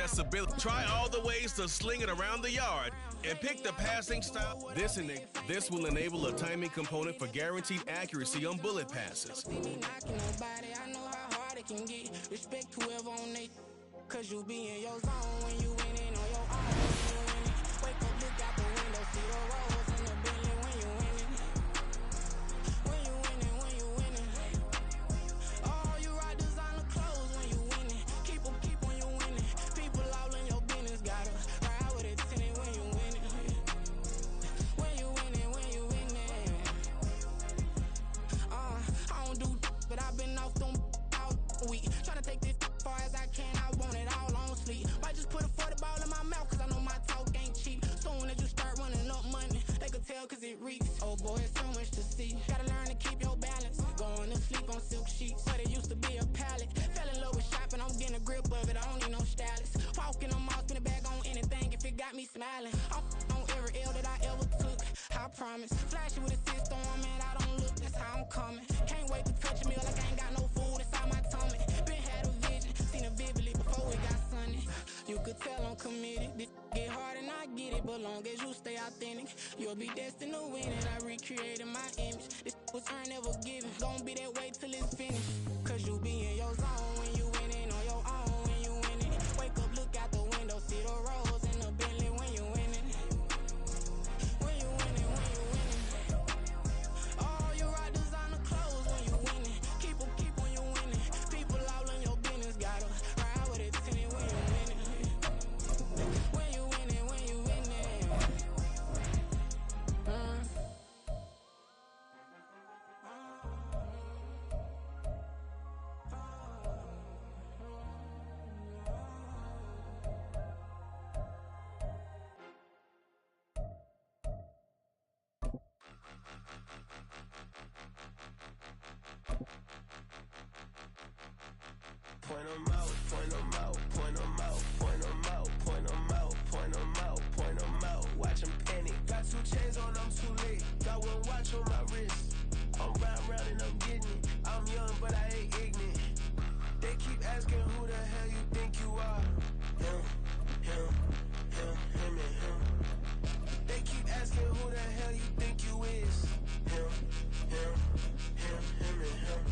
accessibility. Try all the ways to sling it around the yard and pick the passing style. This will enable a timing component for guaranteed accuracy on bullet passes. Respect whoever on they, cause you be in your zone when you winning on your own. When you winning, wake up, look out the window, see the rolls in the Bentley when you winning. When you winning, when you winning. Oh, you ride designer clothes when you winning. Keep when you winning. People all in your business, gotta ride with a tenant when you winning. When you winning, when you winning. I don't do, but I've been off them week. Tryna take this far as I can, I want it all on sleep. Might just put a 40 ball in my mouth, cause I know my talk ain't cheap. Soon as you start running up money, they could tell cause it reeks. Oh boy, it's so much to see. Gotta learn to keep your balance. Going to sleep on silk sheets, but it used to be a pallet. Fell in love with shopping, I'm getting a grip of it, I don't need no stylist. Walking on mouth, spin a bag on anything if it got me smiling. I'm on every L that I ever took, I promise. Flashy with a system, man, I don't look, that's how I'm coming. Can't wait to touch a meal like I ain't got no food inside my tummy. Been had a vision, seen it vividly before it got sunny. You could tell I'm committed. This get hard and I get it, but long as you stay authentic, you'll be destined to win it. I recreated my image. This was earned, never given. Gonna be that way till it's finished. Cause you be in your zone when you winning on your own. When you winning, wake up, look out the window, see the rolls in the Bentley when you winning. When you winning, when you winning. Oh, you ride designer clothes when you winning. Keep when you winning. People all in your business, gotta ride with it tenant when you winning. When you winning, when you winning. Point 'em out, point 'em out, point 'em out, point 'em out, point 'em out, point 'em out, point 'em out. Watch 'em panic. Got 2 chains on, I'm too late. Got 1 watch on my wrist. I'm round and I'm getting it. I'm young, but I ain't ignorant. They keep asking who the hell you think you are. Him and him. They keep asking who the hell you think you is. Him and him.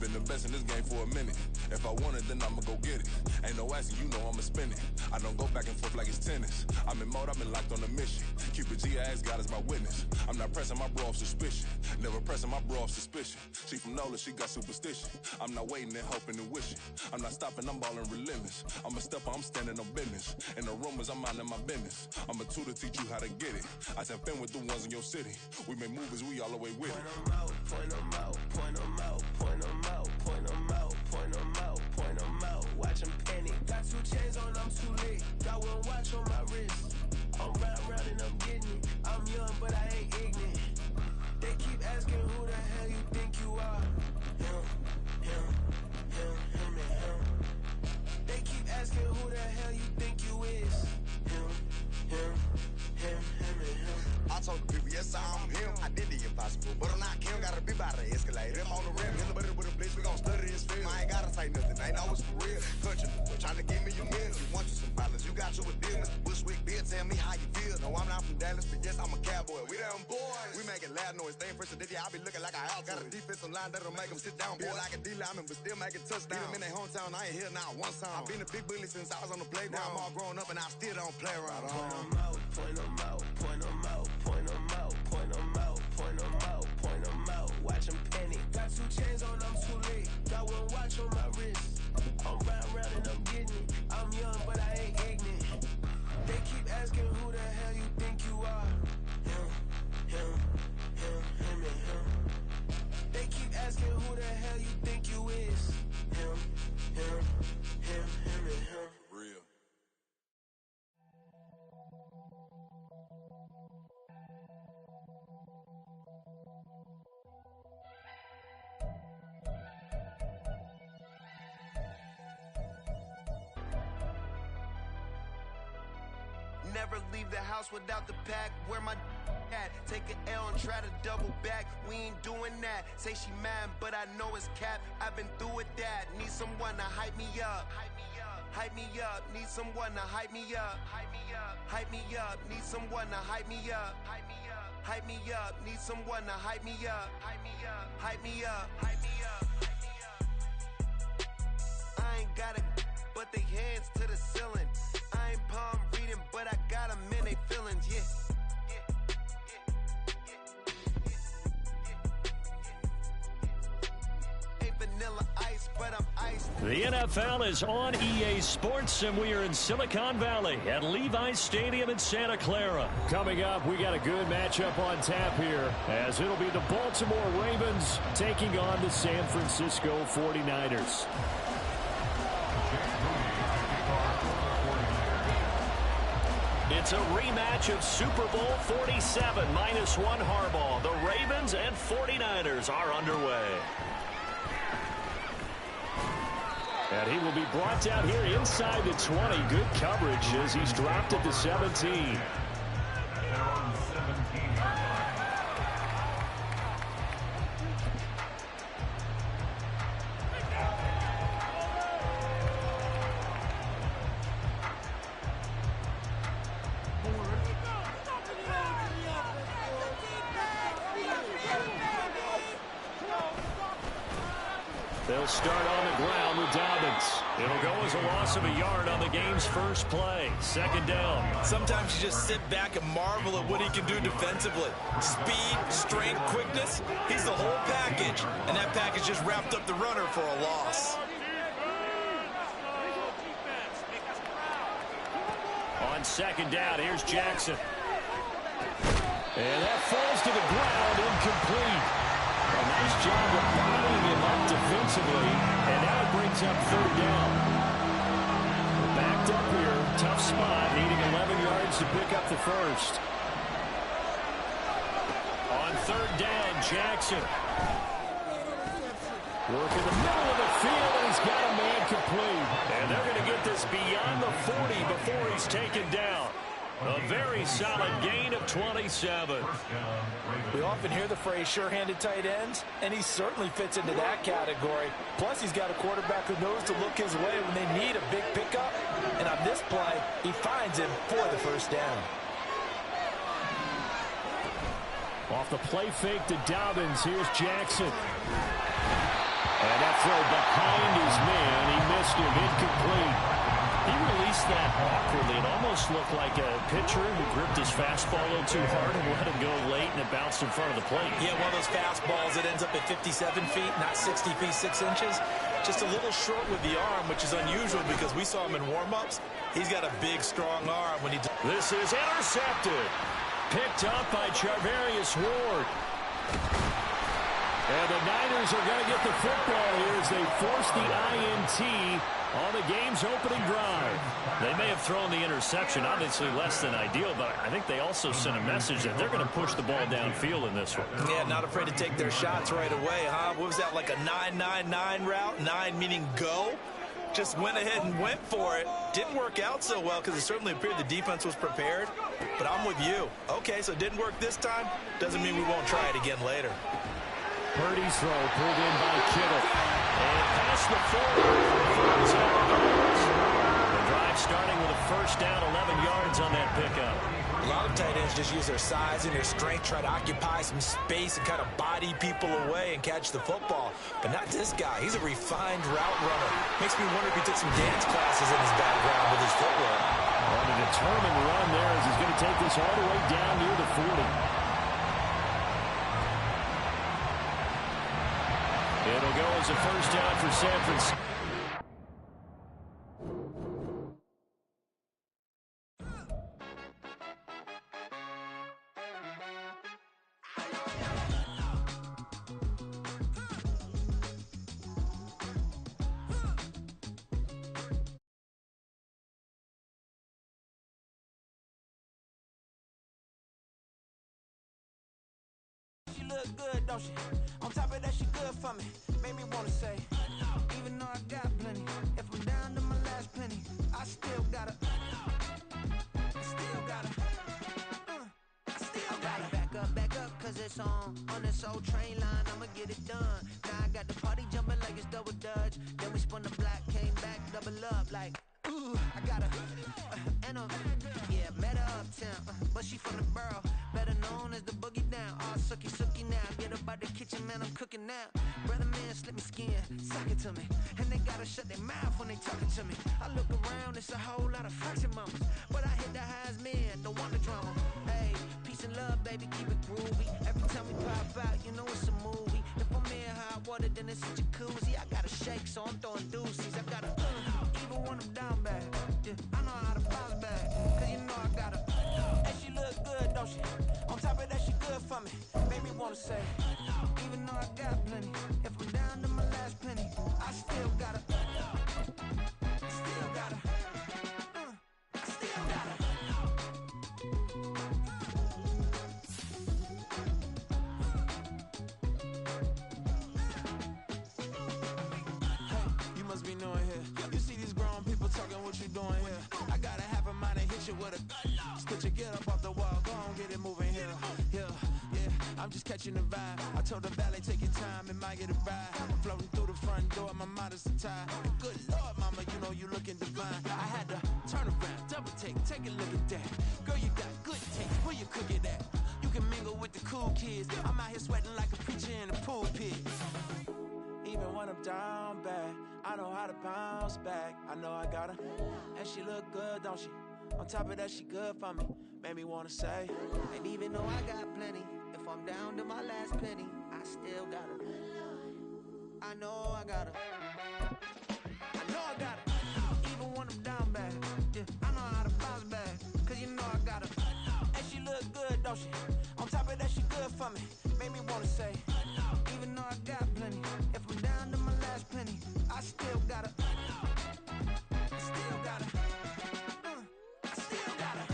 Been the best in this game for a minute. If I want it, then I'ma go get it. Ain't no asking, you know I'ma spin it. I don't go back and forth like it's tennis. I'm in mode, I've been locked on a mission. Cupid G, I ask God as my witness. I'm not pressing my bro off suspicion. Never pressing my bro off suspicion. She from NOLA, she got superstition. I'm not waiting and hoping and wishing. I'm not stopping, I'm balling relentless. I'm a stepper, I'm standing on business. In the rumors, I'm minding my business. I'm a tutor, teach you how to get it. I tap in with the ones in your city. We make movies, we all the way with it. Point 'em out, point 'em out, point 'em out, point 'em out, point 'em out, point 'em out, point 'em out. Watch 'em panic. Got 2 chains on, I'm too late. Got 1 watch on my wrist. I'm round and I'm getting it. I'm young, but I ain't ignorant. They keep asking who the hell you think you are. Him and him. They keep asking who the hell you think you is. Him and him. I told the people, yes, I'm him. I did the impossible, but I'm not Kim. Gotta be by the escalator. If on the rim, hit the butter with a blitz, we gon' study this film. I ain't gotta say nothing, ain't know it's for real. Country, trying to give me your meal. You want you some violence, you got you a deal. Mr. Bushwick, Bill, tell me how you feel. No, I'm not from Dallas, but yes, I'm a cowboy. We them boys. We making loud noise, staying fresh to this, I be looking like a house. Got a defensive line that'll make them sit down. Feel like a D-lineman, but still making touchdowns. Beat them in their hometown, I ain't here now one time. I've been a big bully since I was on the playground. Now I'm all grown up and I still don't play around. Point 'em out, point 'em out, point 'em out, point 'em out, point 'em out, point 'em out, point 'em out. Watch 'em panic. Got 2 chains on, I'm too late. Got 1 watch on my wrist. I'm round and I'm getting it. I'm young, but I ain't ignorant. They keep asking who the hell you think you are. Him and him. They keep asking who the hell you think you is. Him and him. Real. Never leave the house without the pack. Where my at? Take an L and try to double back. We ain't doing that. Say she mad, but I know it's cap. I've been through with that. Need someone to hype me up. hype me up. Need someone to hype me up. Hype me up. Hype me up. Need someone to hype me up. Hype me up. Hype me up. Need someone to hype me up. Hype me up. Hype me up. Hype me up. I ain't got it, but they hands to the ceiling. I ain't palm reading, but I got them in they feelings, yeah. Ain't vanilla ice, but I'm iced. The NFL is on EA Sports, and we are in Silicon Valley at Levi's Stadium in Santa Clara. Coming up, we got a good matchup on tap here, as it'll be the Baltimore Ravens taking on the San Francisco 49ers. It's a rematch of Super Bowl 47, -1 Harbaugh. The Ravens and 49ers are underway. And he will be brought down here inside the 20. Good coverage as he's dropped at the 17. They'll start on the ground with Dobbins. It'll go as a loss of a yard on the game's first play. Second down. Sometimes you just sit back and marvel at what he can do defensively. Speed, strength, quickness. He's the whole package. And that package just wrapped up the runner for a loss. On second down, here's Jackson. And that falls to the ground, incomplete. A nice job of bottling him up defensively, and now it brings up third down. Backed up here, tough spot, needing 11 yards to pick up the first. On third down, Jackson. Work in the middle of the field, and he's got a man complete. And they're going to get this beyond the 40 before he's taken down. A very solid gain of 27. We often hear the phrase sure-handed tight ends, and he certainly fits into that category. Plus, he's got a quarterback who knows to look his way when they need a big pickup. And on this play, he finds him for the first down. Off the play fake to Dobbins, here's Jackson. And that throw behind his man, he missed him, incomplete. He released that awkwardly. It almost looked like a pitcher who gripped his fastball a little too hard and let him go late, and it bounced in front of the plate. Yeah, one of those fastballs that ends up at 57 feet, not 60 feet, 6 inches. Just a little short with the arm, which is unusual because we saw him in warm-ups. He's got a big, strong arm. When he. This is intercepted. Picked up by Charvarius Ward. And the Niners are going to get the football here as they force the INT on the game's opening drive. They may have thrown the interception, obviously less than ideal, but I think they also sent a message that they're going to push the ball downfield in this one. Yeah, not afraid to take their shots right away, huh? What was that, like a 9-9-9 route? 9 meaning go? Just went ahead and went for it. Didn't work out so well because it certainly appeared the defense was prepared. But I'm with you. Okay, so it didn't work this time. Doesn't mean we won't try it again later. Purdy's throw pulled in by Kittle. And past the 40. The drive starting with a first down, 11 yards on that pickup. A lot of tight ends just use their size and their strength, try to occupy some space and kind of body people away and catch the football. But not this guy. He's a refined route runner. Makes me wonder if he took some dance classes in his background with his footwork. On a determined run there as he's going to take this all the way down near the 40. It'll go as a first down for San Francisco. She look good, don't she? On top of that, she good for me. Made me wanna say, even though I got plenty, if I'm down to my last penny, I still gotta back up, cause it's on this old train line, I'ma get it done. Now I got the party jumping like it's double dutch. Then we spun the block, came back, double up like, ooh. Ooh, I got a, and a, yeah, met her uptown, but she from the borough, better known as the boogie down. All sucky now, get up out the kitchen, man, I'm cooking now. Brother man, slip me skin, suck it to me, and they gotta shut their mouth when they talking to me. I look around, it's a whole lot of flirting mamas, but I hit the highs, man, don't want the drama. Hey, peace and love, baby, keep it groovy. Every time we pop out, you know it's a movie. If I'm in hot water, then it's a jacuzzi. I gotta shake, so I'm throwing deuces. I gotta, even when I'm down bad, yeah, I know how to bounce back, cause you know I gotta, and she look good, don't she? On top of that, she good for me, made me wanna say, even though I got plenty, if I'm down to my last penny, I still gotta, I still gotta. Be knowing here. You see these grown people talking, what you doing here? I gotta have a mind and hit you with a stitch you, get up off the wall, go on, get it moving here. Yeah, I'm just catching the vibe. I told the valet, take your time, it might get a ride. Floating through the front door, my modest attire. Good Lord, mama, you know you looking divine. I had to turn around, double take a look at that. Girl, you got good taste, where you cook it at? You can mingle with the cool kids. I'm out here sweating like a preacher in a pulpit. Even when I'm down bad, I know how to bounce back. I know I gotta, and she look good, don't she? On top of that, she good for me. Made me wanna say, and even though I got plenty, if I'm down to my last penny, I still gotta. I know I gotta. I know I gotta. Even when I'm down bad, yeah, I know how to bounce back. Cause you know I gotta. And she look good, don't she? On top of that, she good for me. Made me wanna say, even though I got plenty, if I'm down to my last penny, I still gotta. I still gotta. I still gotta.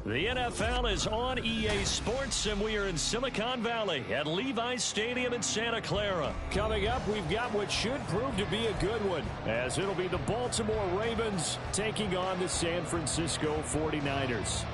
The NFL is on EA Sports, and we are in Silicon Valley at Levi's Stadium in Santa Clara. Coming up, we've got what should prove to be a good one, as it'll be the Baltimore Ravens taking on the San Francisco 49ers.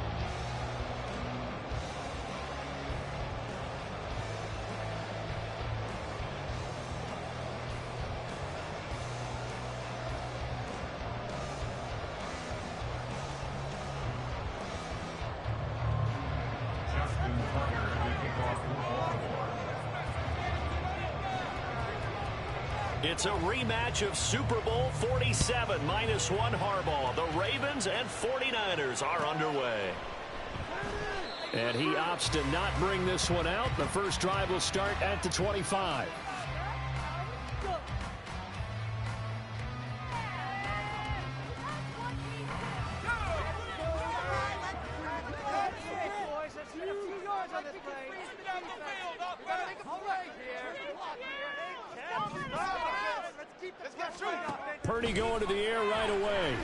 It's a rematch of Super Bowl 47 -1 Harbaugh. The Ravens and 49ers are underway. And he opts to not bring this one out. The first drive will start at the 25. Purdy going to the air right away.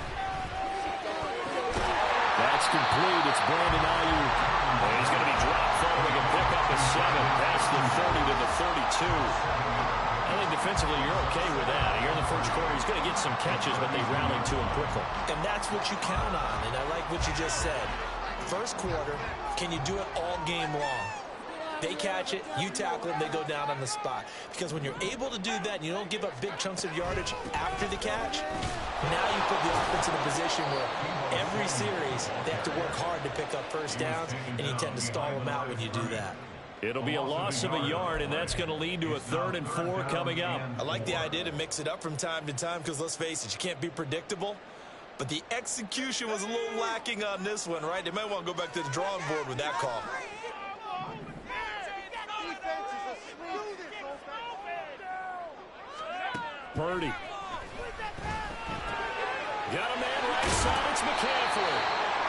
That's complete. It's Brandon Ayuk. And he's going to be dropped following a pick up a 7 past the 30 to the 32. I think defensively you're okay with that. Here in the first quarter, he's going to get some catches, but they rallied to him quickly. And that's what you count on, and I like what you just said. First quarter, can you do it all game long? They catch it, you tackle them, they go down on the spot. Because when you're able to do that and you don't give up big chunks of yardage after the catch, now you put the offense in a position where every series they have to work hard to pick up first downs, and you tend to stall them out when you do that. It'll be a loss of a yard, and that's going to lead to a 3rd and 4 coming up. I like the idea to mix it up from time to time because, let's face it, you can't be predictable. But the execution was a little lacking on this one, right? They might want to go back to the drawing board with that call. Purdy. Got a man right side. It's McCaffrey.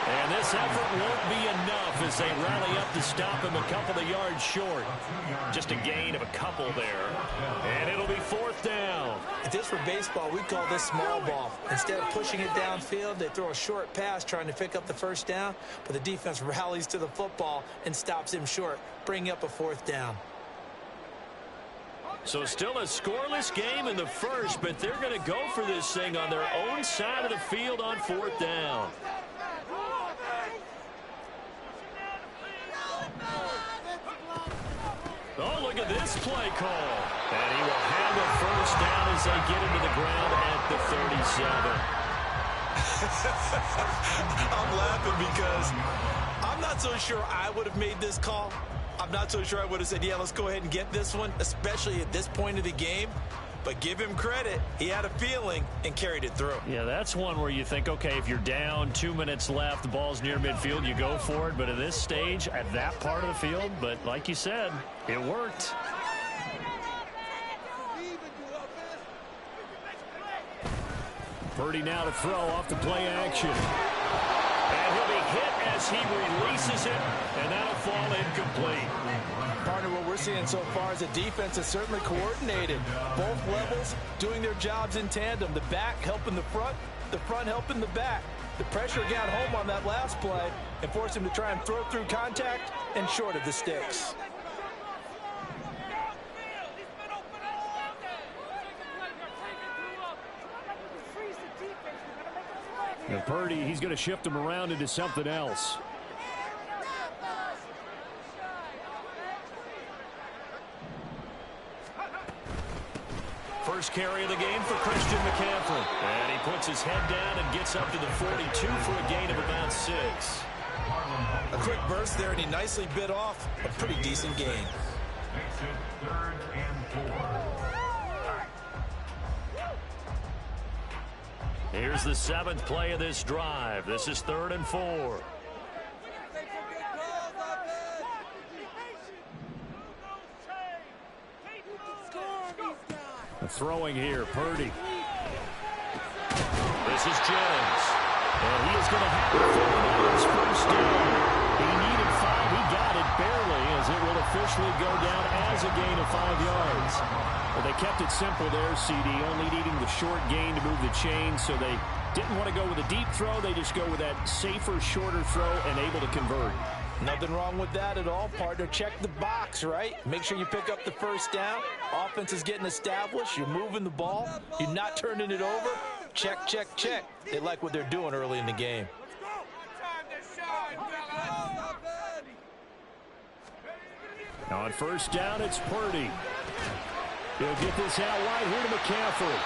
And this effort won't be enough as they rally up to stop him a couple of yards short. Just a gain of a couple there. And it'll be 4th down. If this were baseball, we'd call this small ball. Instead of pushing it downfield, they throw a short pass trying to pick up the first down, but the defense rallies to the football and stops him short, bringing up a 4th down. So still a scoreless game in the first, but they're going to go for this thing on their own side of the field on 4th down. look at this play call. And he will have a first down as they get into the ground at the 37. I'm laughing because I'm not so sure I would have made this call. I'm not so sure I would have said, yeah, let's go ahead and get this one, especially at this point of the game. But give him credit. He had a feeling and carried it through. Yeah, that's one where you think, okay, if you're down, 2 minutes left, the ball's near midfield, you go for it. But at this stage, at that part of the field, but like you said, it worked. Purdy now to throw off the play action. And he'll be hit as he releases it, and that'll fall incomplete. Partner, what we're seeing so far is the defense is certainly coordinated. Both levels doing their jobs in tandem. The back helping the front helping the back. The pressure got home on that last play and forced him to try and throw through contact and short of the sticks. And Purdy, he's going to shift him around into something else. First carry of the game for Christian McCaffrey. And he puts his head down and gets up to the 42 for a gain of about 6. A quick burst there, and he nicely bit off a pretty decent gain. Here's the 7th play of this drive. This is 3rd and 4. Throwing here, Purdy. This is Jones. And he is going to have it for his first down. He needed 5. He got it barely as it will officially go down as a gain of 5 yards. Well, they kept it simple there, CD, only needing the short gain to move the chain, so they didn't want to go with a deep throw. They just go with that safer, shorter throw and able to convert. Nothing wrong with that at all, partner. Check the box, right? Make sure you pick up the first down. Offense is getting established. You're moving the ball. You're not turning it over. Check, check, check. They like what they're doing early in the game. On first down, it's Purdy. He'll get this out wide here to McCaffrey.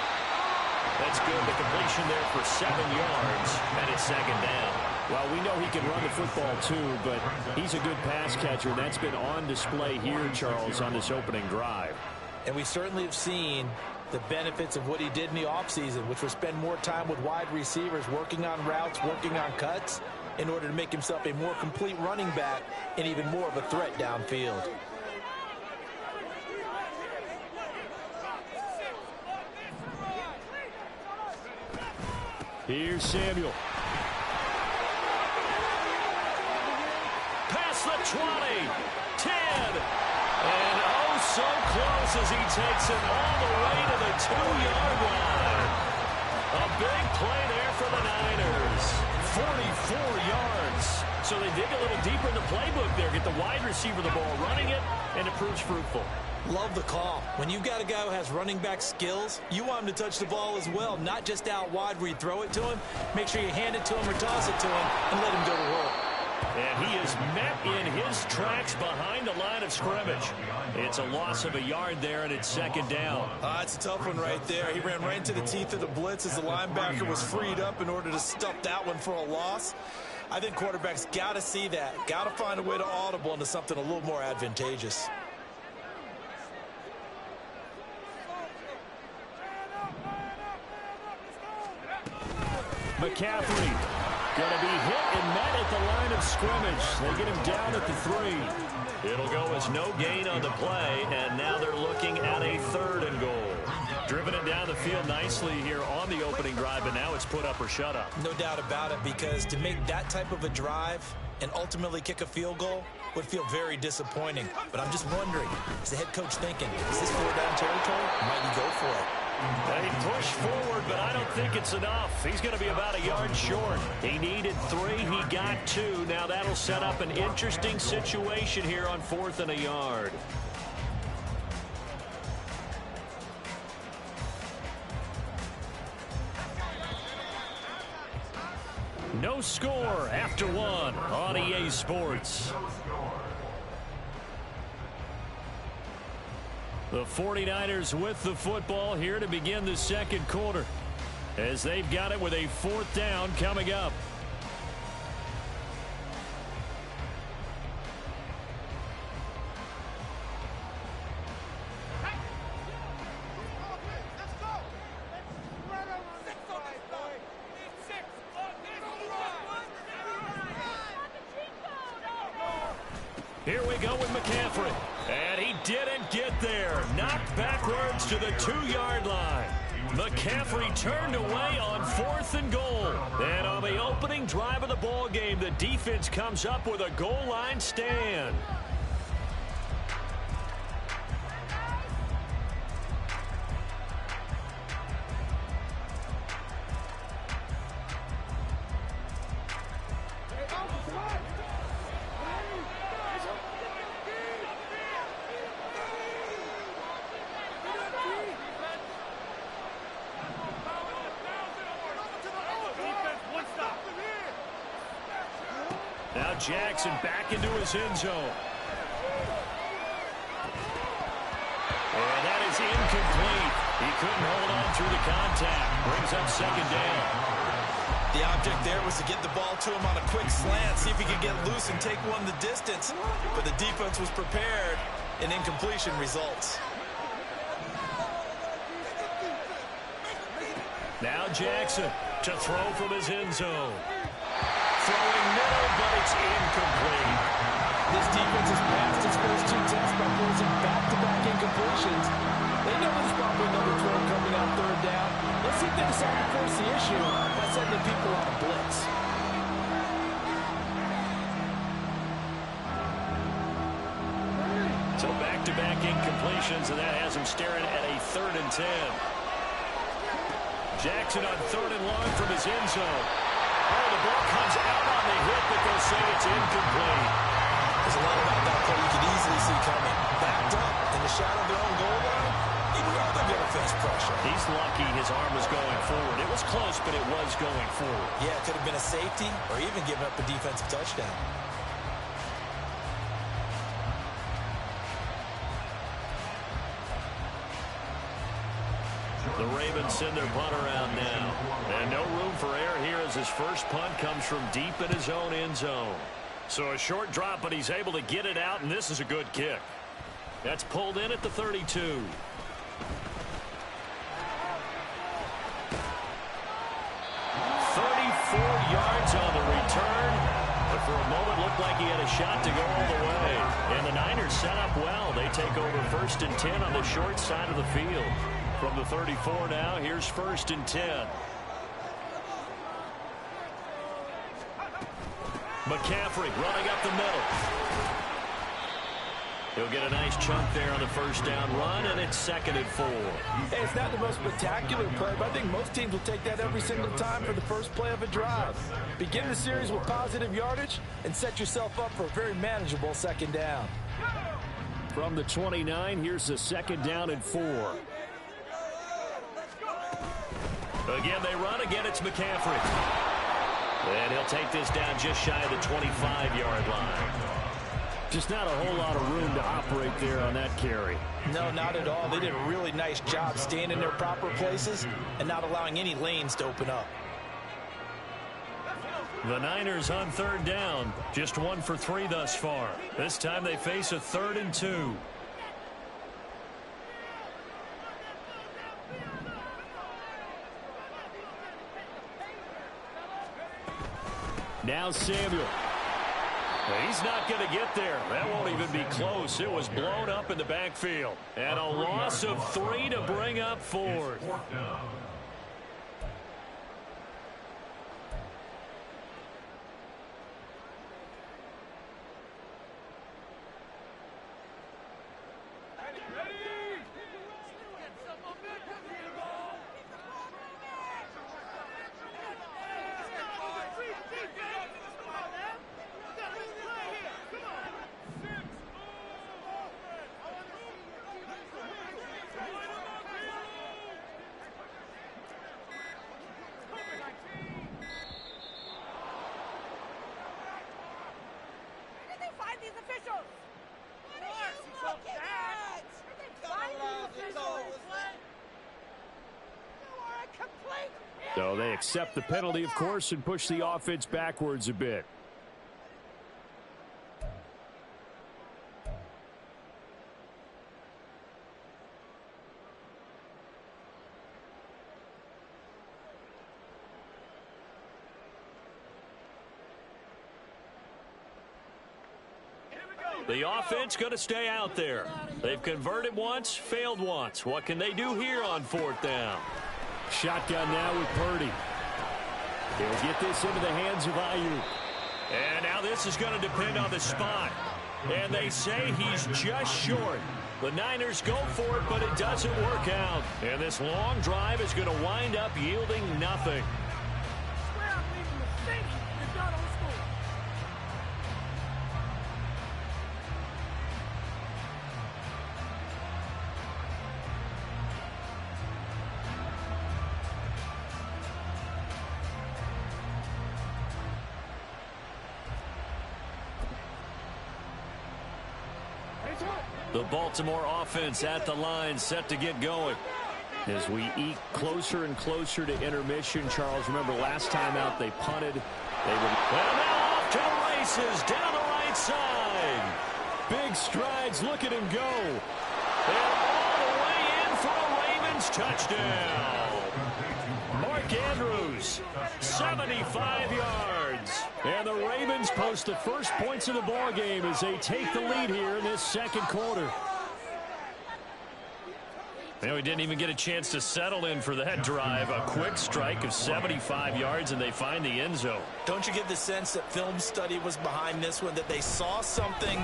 That's good. The completion there for 7 yards, and it's 2nd down. Well, we know he can run the football too, but he's a good pass catcher. That's been on display here, Charles, on this opening drive. And we certainly have seen the benefits of what he did in the offseason, which was spend more time with wide receivers, working on routes, working on cuts, in order to make himself a more complete running back and even more of a threat downfield. Here's Samuel. Past the 20, 10, and oh so close as he takes it all the way to the 2-yard line. A big play there for the Niners. 44 yards. So they dig a little deeper in the playbook there, get the wide receiver the ball, running it, and it proves fruitful. Love the call. When you've got a guy who has running back skills, you want him to touch the ball as well, not just out wide where you throw it to him. Make sure you hand it to him or toss it to him and let him go to work. And he is met in his tracks behind the line of scrimmage. It's a loss of a yard there, and it's 2nd down. It's a tough one right there. He ran right into the teeth of the blitz as the linebacker was freed up in order to stuff that one for a loss. I think quarterbacks got to see that. Got to find a way to audible into something a little more advantageous. McCaffrey going to be hit and met at the line of scrimmage. They get him down at the 3. It'll go as no gain on the play, and now they're looking at a 3rd and goal. Driven it down the field nicely here on the opening drive, but now it's put up or shut up. No doubt about it, because to make that type of a drive and ultimately kick a field goal would feel very disappointing. But I'm just wondering, is the head coach thinking, is this 4-down territory? Might he go for it? He pushed forward, but I don't think it's enough. He's going to be about a yard short. He needed 3. He got 2. Now that'll set up an interesting situation here on 4th and a yard. No score after 1 on EA Sports. The 49ers with the football here to begin the second quarter, as they've got it with a 4th down coming up. Here we go with McCaffrey. And he didn't get there. Knocked backwards to the 2-yard line. McCaffrey turned away on 4th and goal. And on the opening drive of the ball game, the defense comes up with a goal line stand. Now Jackson back into his end zone. And that is incomplete. He couldn't hold on through the contact. Brings up 2nd down. The object there was to get the ball to him on a quick slant, see if he could get loose and take one the distance. But the defense was prepared, and incompletion results. Now Jackson to throw from his end zone. Throwing middle, but it's incomplete. This defense has passed its first 2 tests by forcing back-to-back incompletions. They know there's probably another throw coming on 3rd down. Let's see if they decide to force the issue by sending people on a blitz. So back-to-back incompletions, and that has him staring at a 3rd and 10. Jackson on 3rd and long from his end zone. Oh, the ball comes out on the hit, but they'll say it's incomplete. There's a lot about that play you can easily see coming. Backed up in the shadow of their own goal line, you know they're going to face pressure. He's lucky his arm was going forward. It was close, but it was going forward. Yeah, it could have been a safety or even giving up a defensive touchdown. The Ravens send their punt around now. And no room for error here as his first punt comes from deep in his own end zone. So a short drop, but he's able to get it out, and this is a good kick. That's pulled in at the 32. 34 yards on the return. But for a moment, looked like he had a shot to go all the way. And the Niners set up well. They take over 1st and 10 on the short side of the field. From the 34 now, here's 1st and 10. McCaffrey running up the middle. He'll get a nice chunk there on the 1st down run, and it's 2nd and 4. Hey, it's not the most spectacular play, but I think most teams will take that every single time for the first play of a drive. Begin the series with positive yardage and set yourself up for a very manageable 2nd down. From the 29, here's the 2nd down and 4. Again, they run. Again, it's McCaffrey. And he'll take this down just shy of the 25-yard line. Just not a whole lot of room to operate there on that carry. No, not at all. They did a really nice job staying in their proper places and not allowing any lanes to open up. The Niners on 3rd down. Just 1 for 3 thus far. This time they face a 3rd and 2. Now Samuel. He's not going to get there. That won't even be close. It was blown up in the backfield. And a loss of 3 to bring up 4th. So they accept the penalty, of course, and push the offense backwards a bit. The offense going to stay out there. They've converted once, failed once. What can they do here on 4th down? Shotgun now with Purdy. He'll get this into the hands of Ayuk. And now this is going to depend on the spot. And they say he's just short. The Niners go for it, but it doesn't work out. And this long drive is going to wind up yielding nothing. The Baltimore offense at the line, set to get going. As we eke closer and closer to intermission, Charles, remember last time out they punted. And now off to the races, down the right side. Big strides, look at him go. And all the way in for a Ravens touchdown. Mark Andrews, 75 yards. And the Ravens post the first points of the ball game as they take the lead here in this second quarter. You know, he didn't even get a chance to settle in for that drive. A quick strike of 75 yards, and they find the end zone. Don't you get the sense that film study was behind this one, that they saw something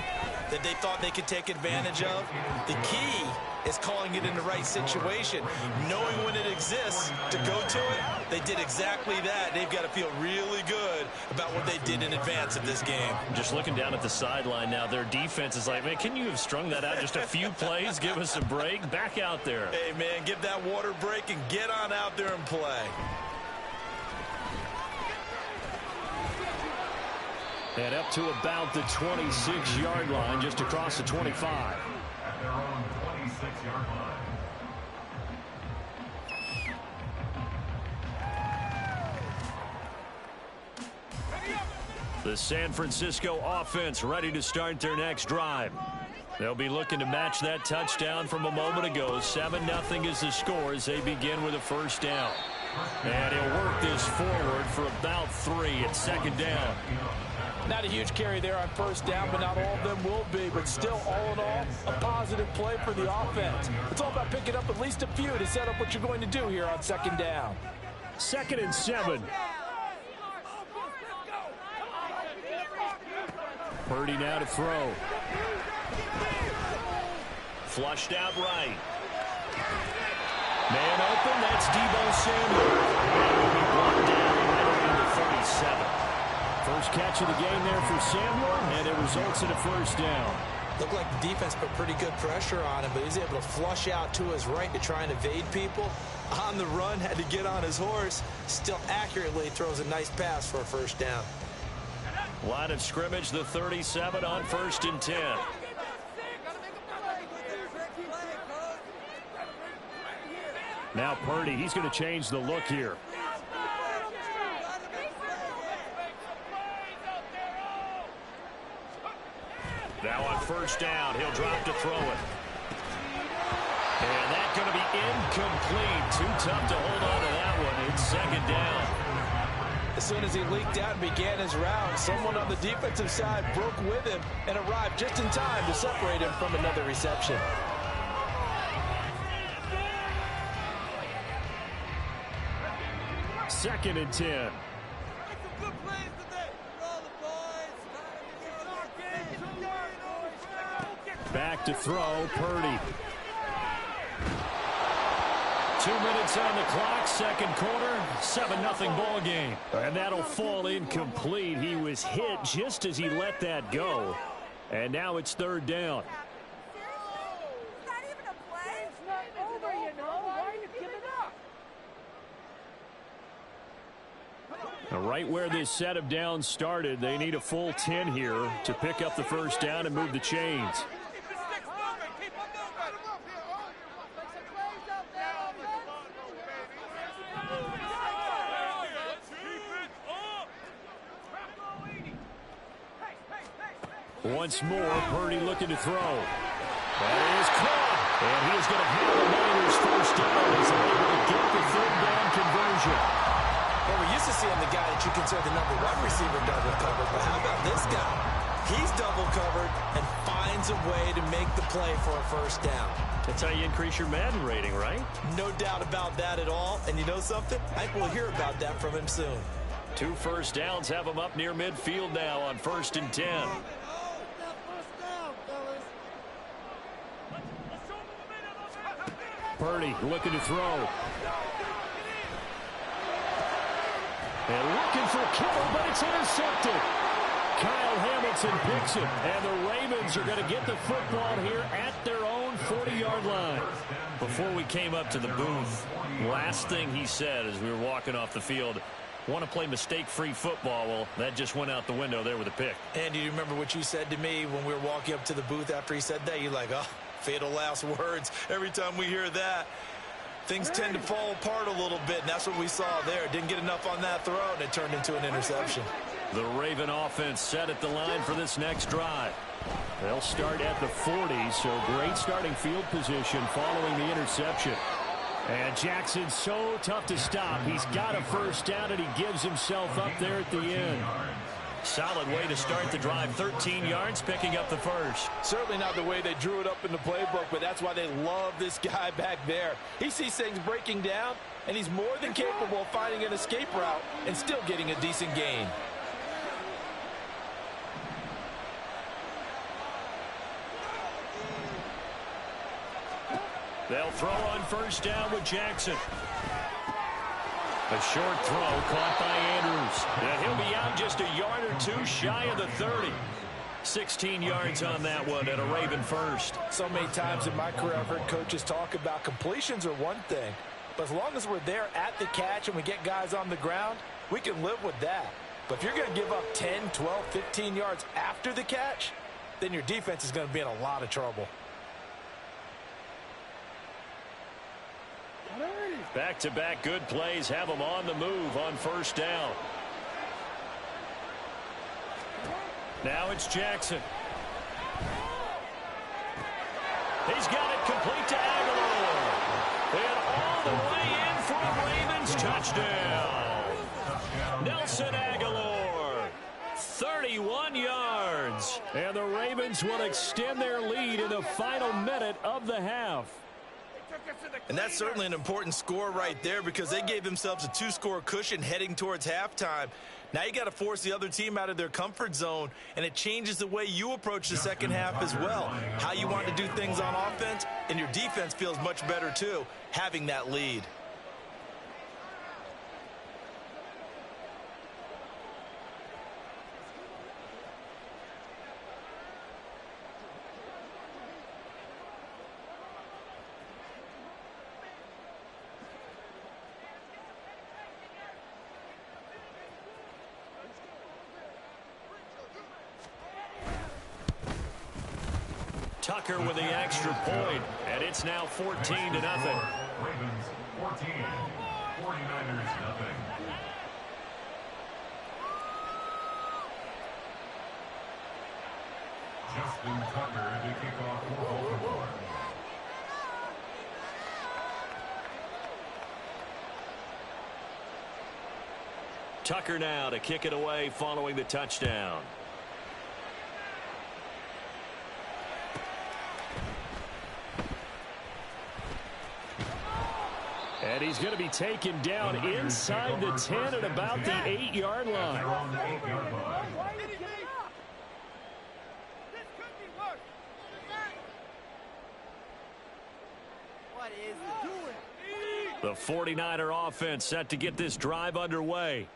that they thought they could take advantage of? The key is calling it in the right situation, knowing when it exists to go to it. They did exactly that. They've got to feel really good about what they did in advance of this game. Just looking down at the sideline now, their defense is like, man, can you have strung that out just a few plays? Give us a break. Back out there. Hey, man, give that water break and get on out there and play. And up to about the 26-yard line, just across the 25. At their own 26-yard line. The San Francisco offense ready to start their next drive. They'll be looking to match that touchdown from a moment ago. 7-0 is the score as they begin with a first down. And he'll work this forward for about 3 at second down. Not a huge carry there on first down, but not all of them will be. But still, all in all, a positive play for the offense. It's all about picking up at least a few to set up what you're going to do here on second down. 2nd and 7. Purdy now to throw. Flushed out right. Man open, that's Deebo Samuel. And will be brought down right around the 37. First catch of the game there for Samuel, and it results in a first down. Looked like the defense put pretty good pressure on him, but he was able to flush out to his right to try and evade people. On the run, had to get on his horse. Still accurately throws a nice pass for a first down. Line of scrimmage, the 37 on 1st and 10. Now Purdy, he's going to change the look here. Now on first down, he'll drop to throw it. And that's going to be incomplete. Too tough to hold on to that one. It's second down. As soon as he leaked out and began his route, someone on the defensive side broke with him and arrived just in time to separate him from another reception. Second and 10. Back to throw, Purdy. 2 minutes on the clock, second quarter, 7-0 ball game. And that'll fall incomplete. He was hit just as he let that go. And now it's third down. Right where this set of downs started, they need a full 10 here to pick up the first down and move the chains. Once more, Purdy looking to throw. That is caught. And he is going to have the Niners first down as they're able to get the third down conversion. Well, we're used to seeing the guy that you consider the number one receiver double covered, but how about this guy? He's double covered and finds a way to make the play for a first down. That's how you increase your Madden rating, right? No doubt about that at all. And you know something? I think we'll hear about that from him soon. 2 first downs have him up near midfield now on 1st and 10. Purdy looking to throw. And looking for Kittle, but it's intercepted. Kyle Hamilton picks it, and the Ravens are going to get the football here at their own 40-yard line. Before we came up to the booth, last thing he said as we were walking off the field, want to play mistake-free football. Well, that just went out the window there with a pick. And do you remember what you said to me when we were walking up to the booth after he said that? You're like, oh, fatal last words. Every time we hear that, things tend to fall apart a little bit, and that's what we saw there. Didn't get enough on that throw, and it turned into an interception. The Raven offense set at the line for this next drive. They'll start at the 40, so great starting field position following the interception. And Jackson's so tough to stop. He's got a first down, and he gives himself up there at the end. Solid way to start the drive. 13 yards, picking up the first. Certainly not the way they drew it up in the playbook, but that's why they love this guy back there. He sees things breaking down, and he's more than capable of finding an escape route and still getting a decent gain. They'll throw on first down with Jackson. A short throw caught by Andrews. And he'll be out just a yard or two shy of the 30. 16 yards on that one and a Raven first. So many times in my career I've heard coaches talk about completions are one thing. But as long as we're there at the catch and we get guys on the ground, we can live with that. But if you're going to give up 10, 12, 15 yards after the catch, then your defense is going to be in a lot of trouble. Back-to-back good plays have them on the move on first down. Now it's Jackson. He's got it complete to Aguilar. And all the way in for a Ravens touchdown. Nelson Aguilar, 31 yards. And the Ravens will extend their lead in the final minute of the half. And that's certainly an important score right there because they gave themselves a 2-score cushion heading towards halftime. Now you got to force the other team out of their comfort zone, and it changes the way you approach the second half as well. How you want to do things on offense, and your defense feels much better too, having that lead. Tucker with the extra point, and it's now 14-0. Ravens 14, 49ers nothing. Justin Tucker to kick off for Baltimore. Tucker now to kick it away following the touchdown. And he's going to be taken down inside the 10 at about the 8-yard line. The 49er offense set to get this drive underway.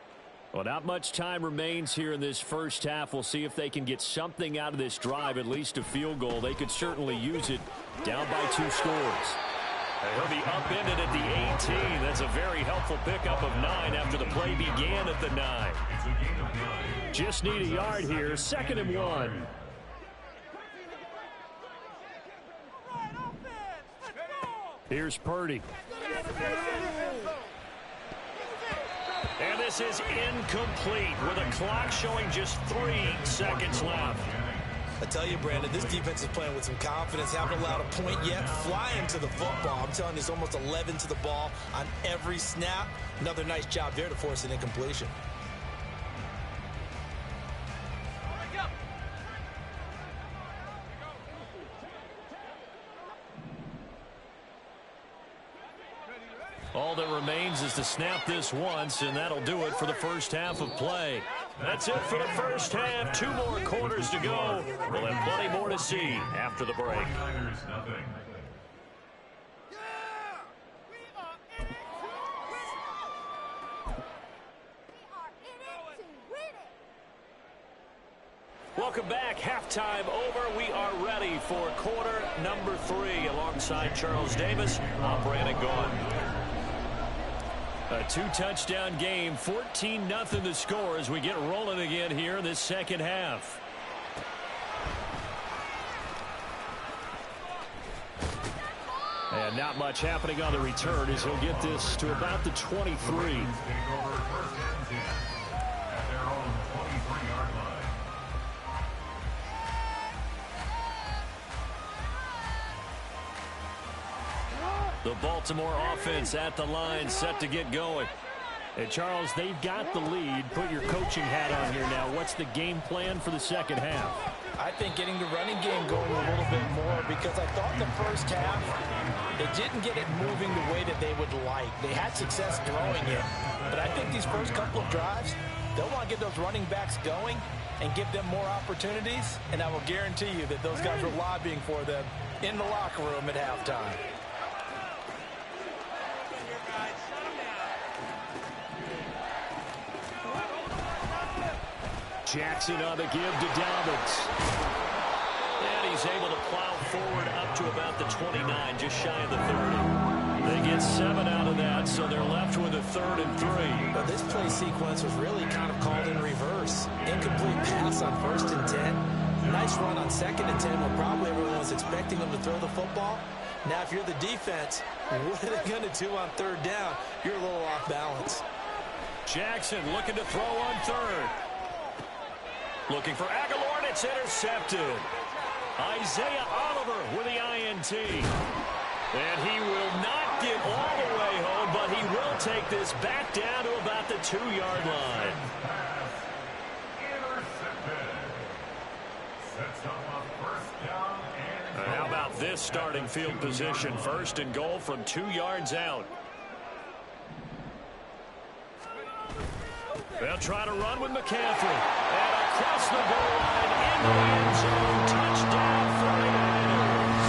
Well, not much time remains here in this first half. We'll see if they can get something out of this drive, at least a field goal. They could certainly use it down by 2 scores. He'll be upended at the 18. That's a very helpful pickup of 9 after the play began at the 9. Just need a yard here. 2nd and 1. Here's Purdy. And this is incomplete with a clock showing just 3 seconds left. I tell you, Brandon, this defense is playing with some confidence. Haven't allowed a point yet. Flying to the football. I'm telling you, it's almost 11 to the ball on every snap. Another nice job there to force an incompletion. All that remains is to snap this once, and that'll do it for the first half of play. That's it for the first half. 2 more quarters to go. We'll have plenty more to see after the break. 49ers nothing. Welcome back. Halftime over. We are ready for quarter number 3. Alongside Charles Davis, I'm Brandon Gaughan. A 2-touchdown game, 14-0 the score as we get rolling again here in this second half. And not much happening on the return as he'll get this to about the 23. The Baltimore offense at the line, set to get going. And Charles, they've got the lead. Put your coaching hat on here now. What's the game plan for the second half? I think getting the running game going a little bit more, because I thought in the first half they didn't get it moving the way that they would like. They had success throwing it, but I think these first couple of drives, they'll want to get those running backs going and give them more opportunities, and I will guarantee you that those guys were lobbying for them in the locker room at halftime. Jackson on the give to Dobbins. And he's able to plow forward up to about the 29, just shy of the 30. They get 7 out of that, so they're left with a 3rd and 3. But this play sequence was really kind of called in reverse. Incomplete pass on 1st and 10. Nice run on 2nd and 10, where probably everyone was expecting them to throw the football. Now, if you're the defense, what are they going to do on 3rd down? You're a little off balance. Jackson looking to throw on 3rd. Looking for Aguilar, and it's intercepted. Isaiah Oliver with the INT. And he will not get all the way home, but he will take this back down to about the 2-yard line. How about this starting field position? 1st and goal from 2 yards out. They'll try to run with McCaffrey. And across the goal line, into the end zone. Touchdown 49ers.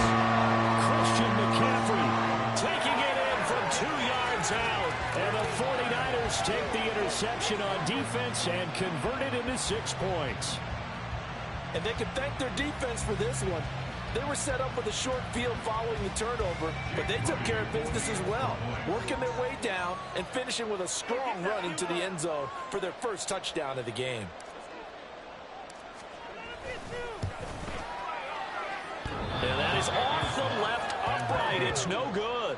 Christian McCaffrey taking it in from 2 yards out. And the 49ers take the interception on defense and convert it into 6 points. And they can thank their defense for this one. They were set up with a short field following the turnover, but they took care of business as well, working their way down and finishing with a strong run into the end zone for their first touchdown of the game. And that is off the left upright. It's no good.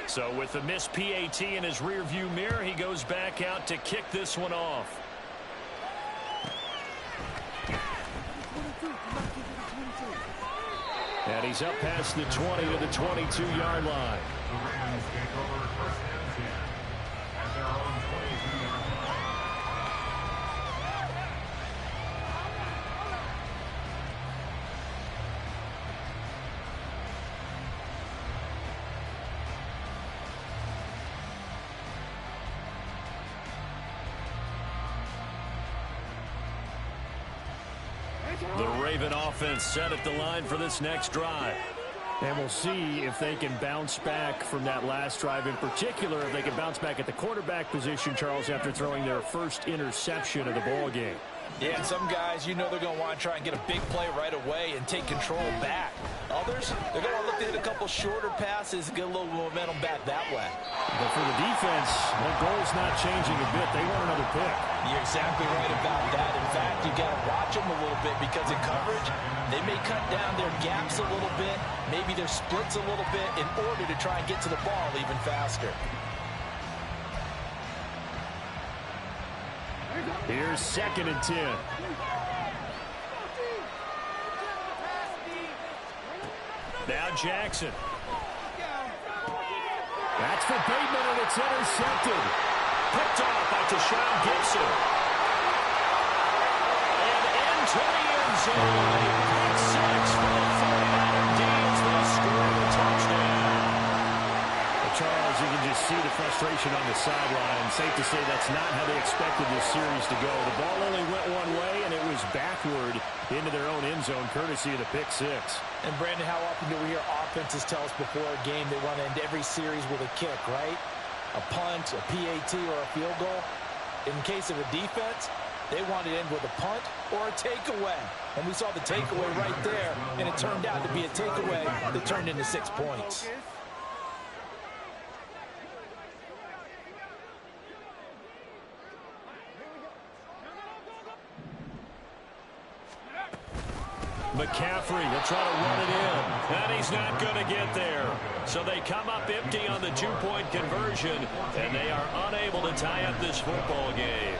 So with the missed PAT in his rearview mirror, he goes back out to kick this one off. And he's up past the 20 to the 22-yard line. The Raven offense set at the line for this next drive. And we'll see if they can bounce back from that last drive. In particular, if they can bounce back at the quarterback position, Charles, after throwing their first interception of the ball game. Yeah, and some guys, you know they're going to want to try and get a big play right away and take control back. Others, they're going to look to hit a couple shorter passes and get a little momentum back that way. But for the defense, the goal's not changing a bit. They want another pick. You're exactly right about that. In fact, you got to watch them a little bit because in coverage, they may cut down their gaps a little bit, maybe their splits a little bit in order to try and get to the ball even faster. Here's 2nd and 10. Now Jackson. That's for Bateman, and it's intercepted. Picked off by Tashawn Gibson. And into the end zone. Pick 6 for the 49er Deans. They score the touchdown. Charles, you can just see the frustration on the sideline. Safe to say that's not how they expected this series to go. The ball only went one way, and it was backward into their own end zone, courtesy of the pick 6. And, Brandon, how often do we hear offenses tell us before a game they want to end every series with a kick, right? A punt, a PAT, or a field goal. In case of a defense, they want to end with a punt or a takeaway. And we saw the takeaway right there, and it turned out to be a takeaway that turned into 6 points. McCaffrey will try to run it in, and he's not going to get there. So they come up empty on the 2-point conversion, and they are unable to tie up this football game.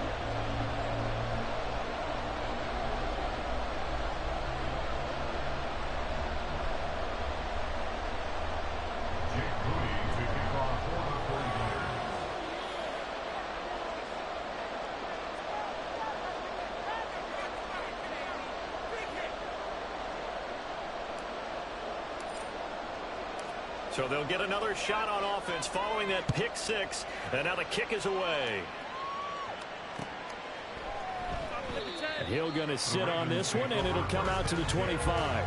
So they'll get another shot on offense following that pick 6, and now the kick is away. And Hill going to sit on this one, and it'll come out to the 25.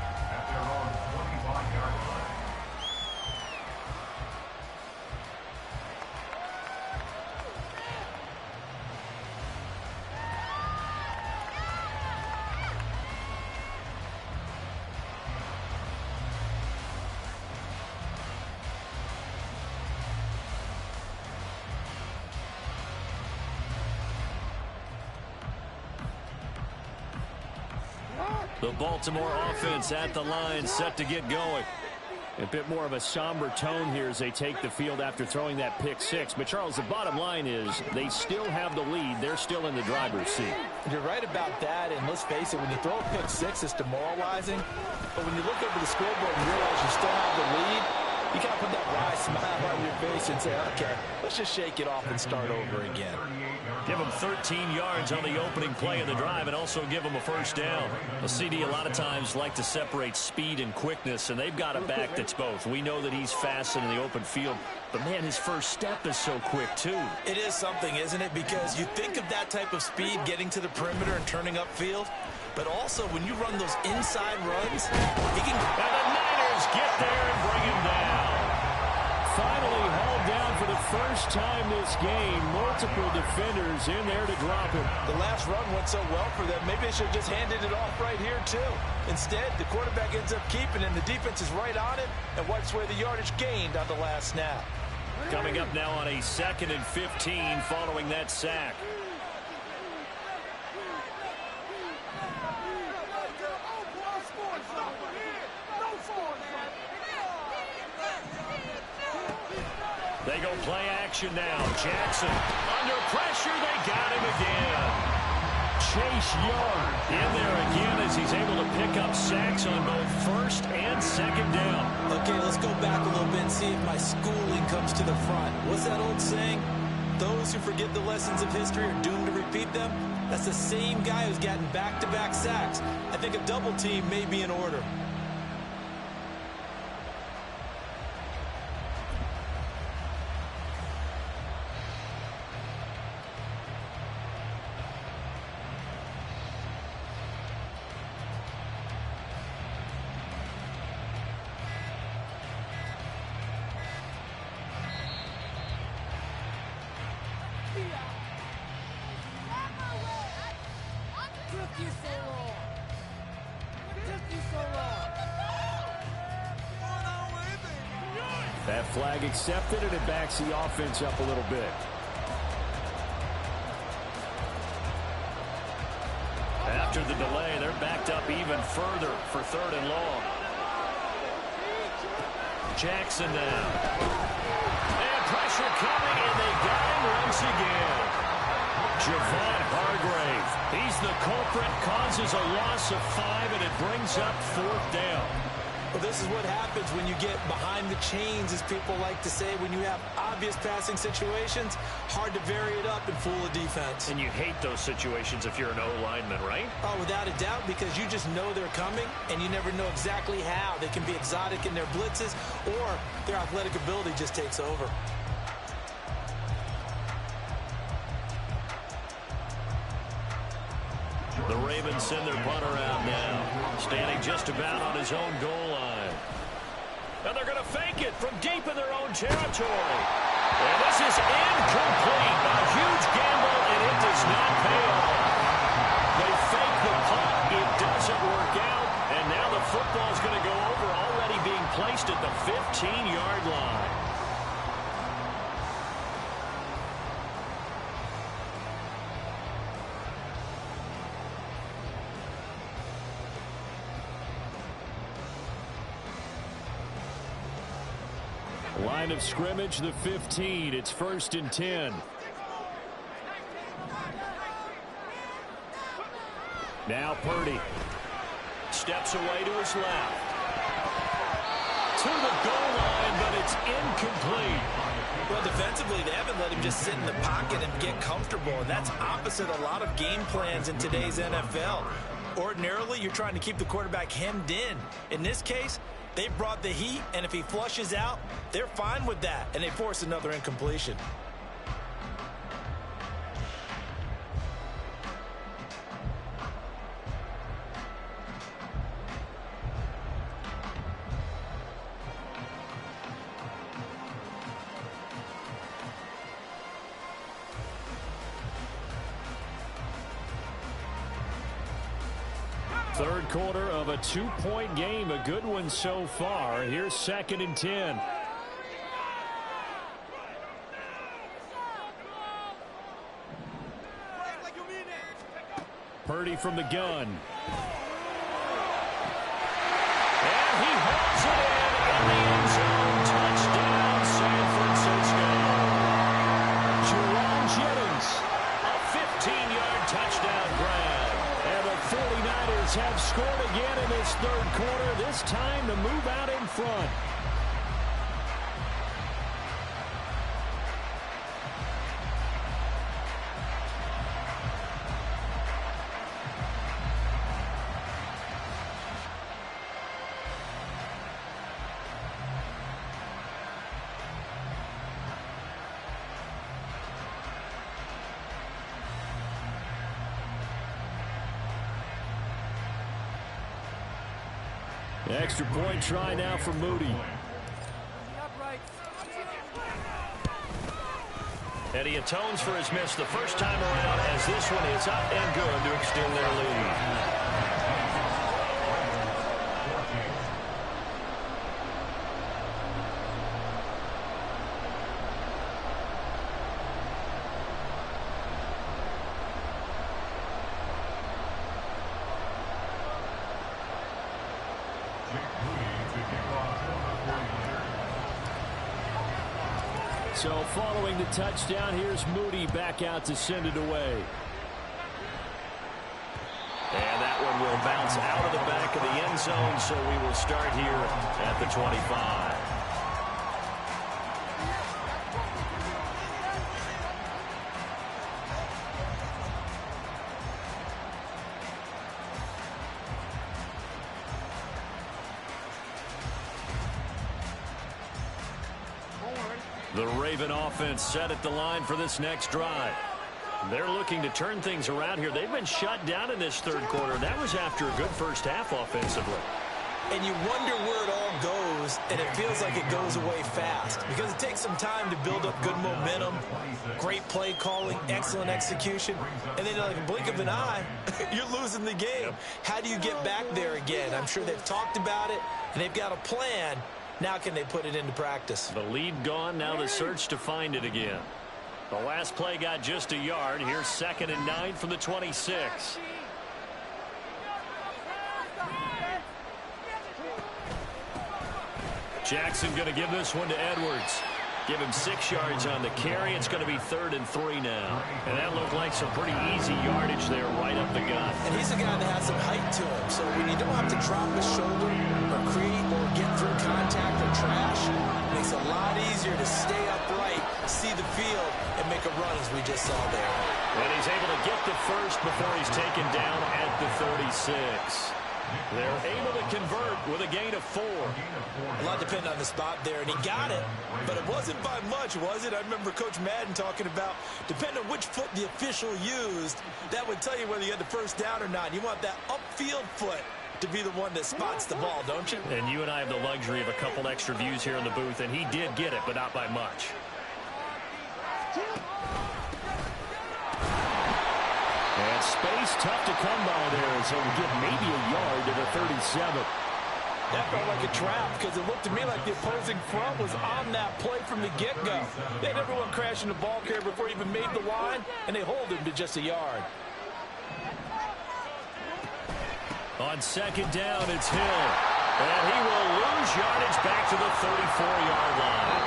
The Baltimore offense at the line, set to get going. A bit more of a somber tone here as they take the field after throwing that pick 6. But, Charles, the bottom line is they still have the lead. They're still in the driver's seat. You're right about that, and let's face it, when you throw a pick 6, it's demoralizing. But when you look over the scoreboard and realize you still have the lead, you got to put that wry smile on your face and say, okay, let's just shake it off and start over again. Give them 13 yards on the opening play of the drive and also give them a first down. A CD a lot of times like to separate speed and quickness, and they've got a back that's both. We know that he's fast in the open field, but, man, his first step is so quick, too. It is something, isn't it? Because you think of that type of speed getting to the perimeter and turning upfield, but also when you run those inside runs, he can... And the Niners get there and bring him down. Finally hauled down for the first time this game. Multiple defenders in there to drop him. The last run went so well for them, maybe they should have just handed it off right here, too. Instead, the quarterback ends up keeping it, and the defense is right on it and wipes away the yardage gained on the last snap. Coming up now on a 2nd and 15 following that sack. They go play action now. Jackson under pressure. They got him again. Chase Young in there again as he's able to pick up sacks on both 1st and 2nd down. Okay, let's go back a little bit and see if my schooling comes to the front. What's that old saying? Those who forget the lessons of history are doomed to repeat them. That's the same guy who's gotten back-to-back sacks. I think a double team may be in order. That flag accepted, and it backs the offense up a little bit. After the delay, they're backed up even further for 3rd and long. Jackson now. And pressure coming, and they got him once again. Javon Hargrave. He's the culprit, causes a loss of 5, and it brings up 4th down. Well, this is what happens when you get behind the chains, as people like to say. When you have obvious passing situations, hard to vary it up and fool a defense. And you hate those situations if you're an O-lineman, right? Oh, without a doubt, because you just know they're coming, and you never know exactly how. They can be exotic in their blitzes, or their athletic ability just takes over. The Ravens send their punter out now, standing just about on his own goal line. And they're going to fake it from deep in their own territory. And this is incomplete. A huge gamble, and it does not pay off. They fake the punt. It doesn't work out. And now the football is going to go over, already being placed at the 15-yard line. Line of scrimmage, the 15. It's 1st and 10. Now Purdy steps away to his left. To the goal line, but it's incomplete. Well, defensively, they haven't let him just sit in the pocket and get comfortable. And that's opposite a lot of game plans in today's NFL. Ordinarily, you're trying to keep the quarterback hemmed in. In this case, they brought the heat, and if he flushes out, they're fine with that, and they force another incompletion. Third quarter of a 2-point game, a good one so far. Here's 2nd and 10. Purdy from the gun. And he hauls it in the end zone. Touchdown, San Francisco. Jerome Jennings, a 15-yard touchdown grab. And the 49ers have scored again in this 3rd quarter, this time to move out in front. Extra point try now for Moody. And he atones for his miss the first time around, as this one is up and good to extend their lead. So following the touchdown, here's Moody back out to send it away. And that one will bounce out of the back of the end zone, so we will start here at the 25. The Raven offense set at the line for this next drive. They're looking to turn things around here. They've been shut down in this 3rd quarter. That was after a good first half offensively. And you wonder where it all goes, and it feels like it goes away fast because it takes some time to build up good momentum, great play calling, excellent execution, and then like a blink of an eye, you're losing the game. How do you get back there again? I'm sure they've talked about it, and they've got a plan, Now can they put it into practice? The lead gone, now the search to find it again. The last play got just a yard. Here's 2nd and 9 from the 26. Jackson going to give this one to Edwards. Give him 6 yards on the carry. It's going to be 3rd and 3 now. And that looked like some pretty easy yardage there right up the gut. And he's a guy that has some height to him. So when you don't have to drop his shoulder or create or get through contact or trash, it makes it a lot easier to stay upright, see the field, and make a run as we just saw there. And he's able to get the first before he's taken down at the 36. They're able to convert with a gain of 4. A lot depended on the spot there, and he got it, but it wasn't by much, was it? I remember Coach Madden talking about, depending on which foot the official used, that would tell you whether you had the first down or not. You want that upfield foot to be the one that spots the ball, don't you? And you and I have the luxury of a couple extra views here in the booth, and he did get it, but not by much. And space tough to come by there, so we get maybe a yard to the 37. That felt like a trap because it looked to me like the opposing front was on that play from the get-go. They had everyone crashing the ball carrier before he even made the line, and they hold him to just a yard. On 2nd down, it's Hill. And he will lose yardage back to the 34-yard line.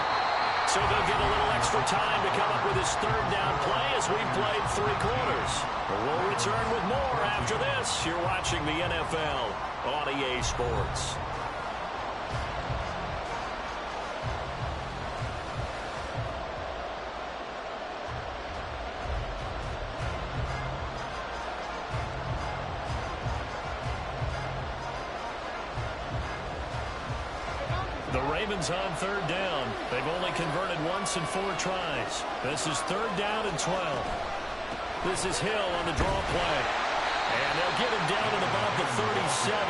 So they'll get a little extra time to come up with his 3rd down play as we've played 3 quarters. We'll return with more after this. You're watching the NFL on EA Sports. The Ravens on 3rd down. They've only converted once in 4 tries. This is 3rd down and 12. This is Hill on the draw play. And they'll get him down at about the 37,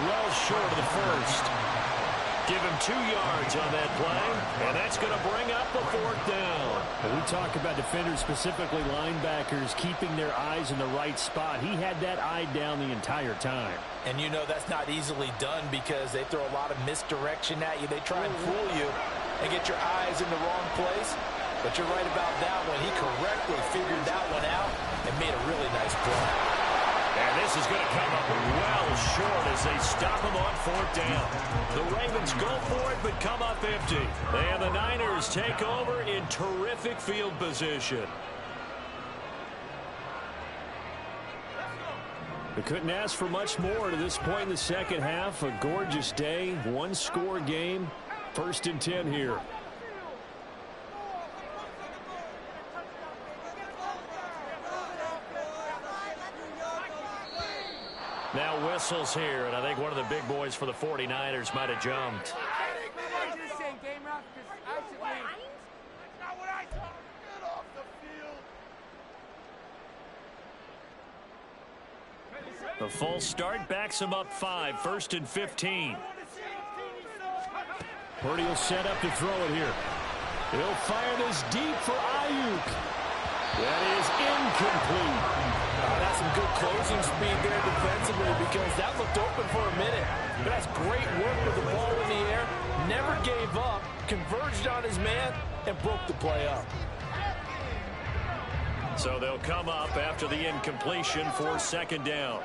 well short of the first. Give him 2 yards on that play, and that's going to bring up the 4th down. We talk about defenders, specifically linebackers, keeping their eyes in the right spot. He had that eye down the entire time. And you know that's not easily done because they throw a lot of misdirection at you. They try and fool you and get your eyes in the wrong place. But you're right about that one. He correctly figured that one out and made a really nice play. And this is going to come up well short as they stop him on 4th down. The Ravens go for it but come up empty. And the Niners take over in terrific field position. They couldn't ask for much more to this point in the second half. A gorgeous day, 1-score game. 1st and 10 here. Now whistles here, and I think one of the big boys for the 49ers might have jumped. The full start backs him up 5, 1st and 15. Purdy will set up to throw it here. He'll fire this deep for Ayuk. That is incomplete. That's some good closing speed there defensively because that looked open for a minute. But that's great work with the ball in the air. Never gave up, converged on his man, and broke the play up. So they'll come up after the incompletion for 2nd down.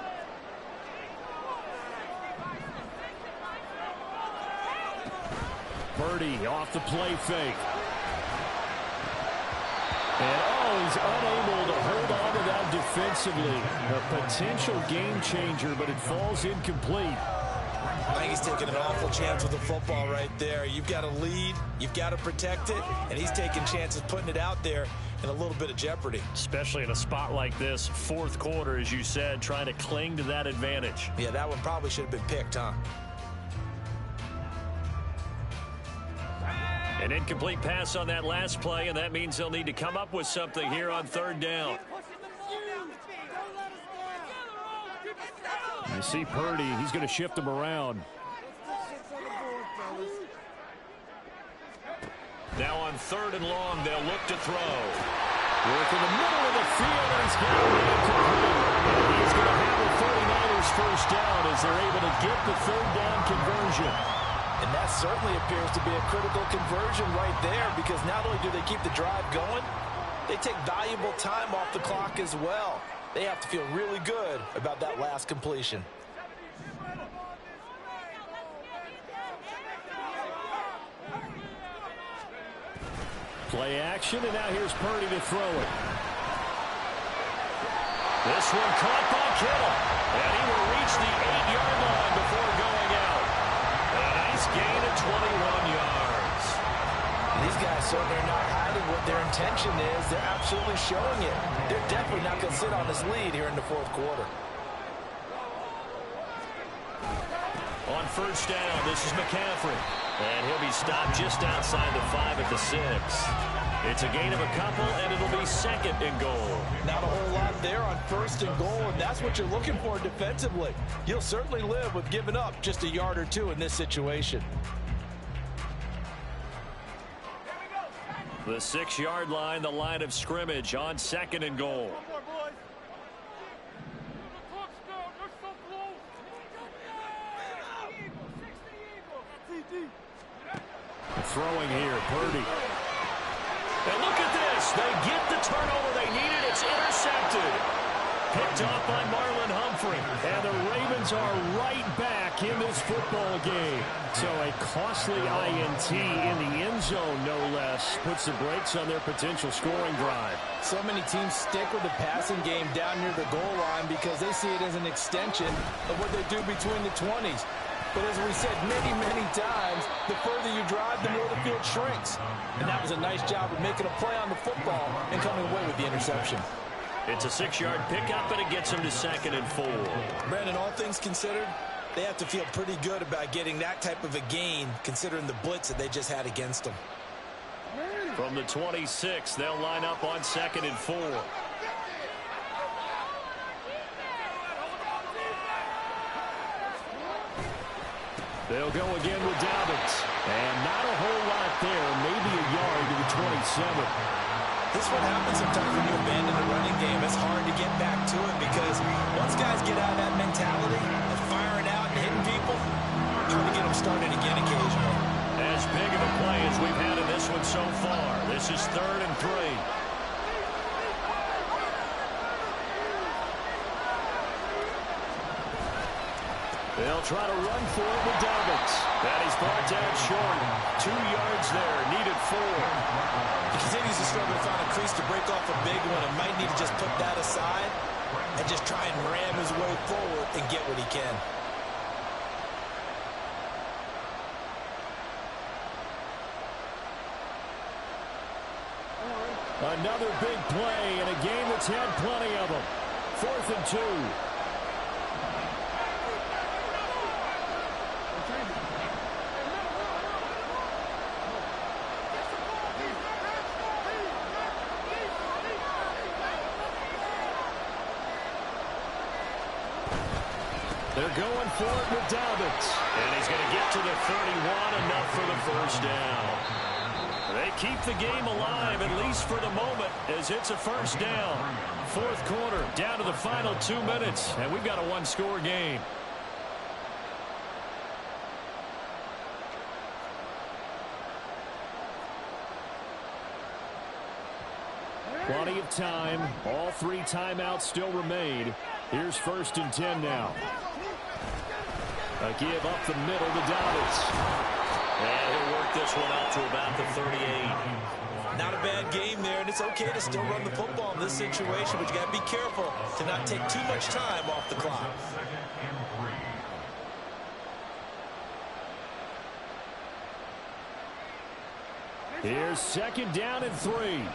Purdy off the play fake. And, he's unable to hold on to that defensively. A potential game changer, but it falls incomplete. I think he's taking an awful chance with the football right there. You've got to lead, you've got to protect it, and he's taking chances putting it out there in a little bit of jeopardy. Especially in a spot like this, 4th quarter, as you said, trying to cling to that advantage. Yeah, that one probably should have been picked, huh? An incomplete pass on that last play, and that means they'll need to come up with something here on 3rd down. You see Purdy, he's going to shift him around. Now on 3rd and long, they'll look to throw. Work in the middle of the field, and he's got it incomplete. And he's going to have the 49ers first down as they're able to get the 3rd down conversion. And that certainly appears to be a critical conversion right there, because not only do they keep the drive going, they take valuable time off the clock as well. They have to feel really good about that last completion. Play action, and now here's Purdy to throw it. This one caught by Kittle, and he will reach the 8-yard line before going out. A nice gain of 21 yards. These guys certainly are not hiding what their intention is. They're absolutely showing it. They're definitely not going to sit on this lead here in the fourth quarter. On first down, this is McCaffrey. And he'll be stopped just outside the 5 at the 6. It's a gain of a couple, and it'll be second and goal. Not a whole lot there on first and goal, and that's what you're looking for defensively. You'll certainly live with giving up just a yard or two in this situation. The 6-yard line, the line of scrimmage on second and goal. Throwing here, Purdy. And look at this. They get the turnover they needed. It's intercepted. Picked off by Marlon Humphrey. And the Ravens are right back in this football game. So a costly INT in the end zone, no less, puts the brakes on their potential scoring drive. So many teams stick with the passing game down near the goal line because they see it as an extension of what they do between the 20s. But as we said many, many times, the further you drive, the more the field shrinks. And that was a nice job of making a play on the football and coming away with the interception. It's a 6-yard pickup, and it gets them to second and 4. Brandon, all things considered, they have to feel pretty good about getting that type of a gain, considering the blitz that they just had against them. From the 26, they'll line up on second and 4. They'll go again with Dobbins. And not a whole lot there. Maybe a yard to the 27. This is what happens sometimes when you abandon the running game. It's hard to get back to it because once guys get out of that mentality of firing out and hitting people, hard to get them started again occasionally. As big of a play as we've had in this one so far. This is 3rd and 3. They'll try to run for it with Dobbins. And he's brought down short. 2 yards there, needed 4. He continues to struggle to find a crease to break off a big one and might need to just put that aside and just try and ram his way forward and get what he can. Another big play in a game that's had plenty of them. 4th and 2. They're going for it with Dobbins. And he's going to get to the 31, enough for the first down. They keep the game alive, at least for the moment, as it's a first down. 4th quarter, down to the final 2 minutes, and we've got a 1-score game. Plenty of time. All 3 timeouts still remain. Here's 1st and 10 now. A give up the middle to Dobbins. And he'll work this one out to about the 38. Not a bad game there, and it's okay to still run the football in this situation, but you got to be careful to not take too much time off the clock. Here's 2nd down and 3.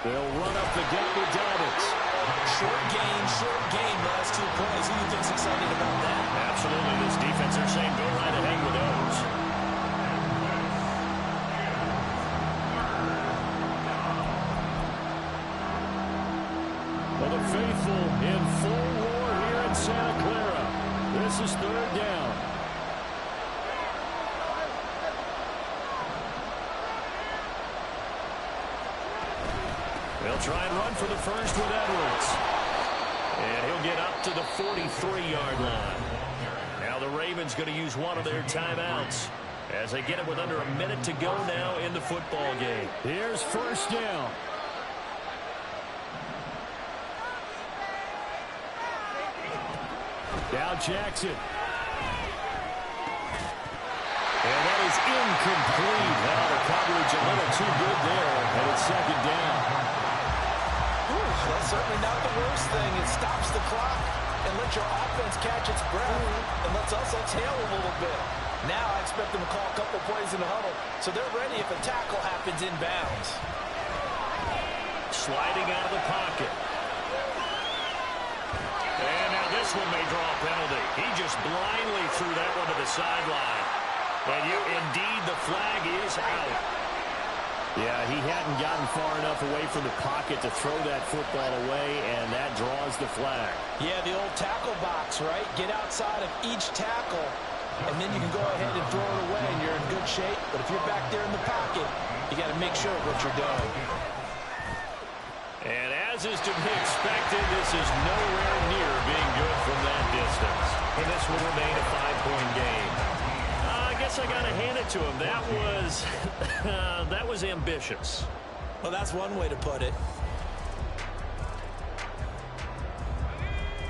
They'll run up the gut with Dobbins. Short gain, last 2 plays. Who do you think's excited about that? Absolutely. This defense, they're saying go right ahead with those. Well, the faithful in full roar here in Santa Clara. This is 3rd down. They'll try and run for the first with Edwards. And he'll get up to the 43-yard line. Now the Ravens going to use one of their timeouts as they get it with under a minute to go now in the football game. Here's first down. Now Jackson. And that is incomplete. Now the coverage a little too good there, and it's second down. That's certainly not the worst thing. It stops the clock and lets your offense catch its breath and lets us exhale a little bit. Now I expect them to call a couple plays in the huddle so they're ready if a tackle happens inbounds. Sliding out of the pocket. And now this one may draw a penalty. He just blindly threw that one to the sideline. And indeed, the flag is out. Yeah, he hadn't gotten far enough away from the pocket to throw that football away, and that draws the flag. Yeah, the old tackle box, right? Get outside of each tackle, and then you can go ahead and throw it away, and you're in good shape. But if you're back there in the pocket, you got to make sure of what you're doing. And as is to be expected, this is nowhere near being good from that distance. And this will remain a 5-point game. I guess I got to hand it to him. That was ambitious. Well, that's one way to put it.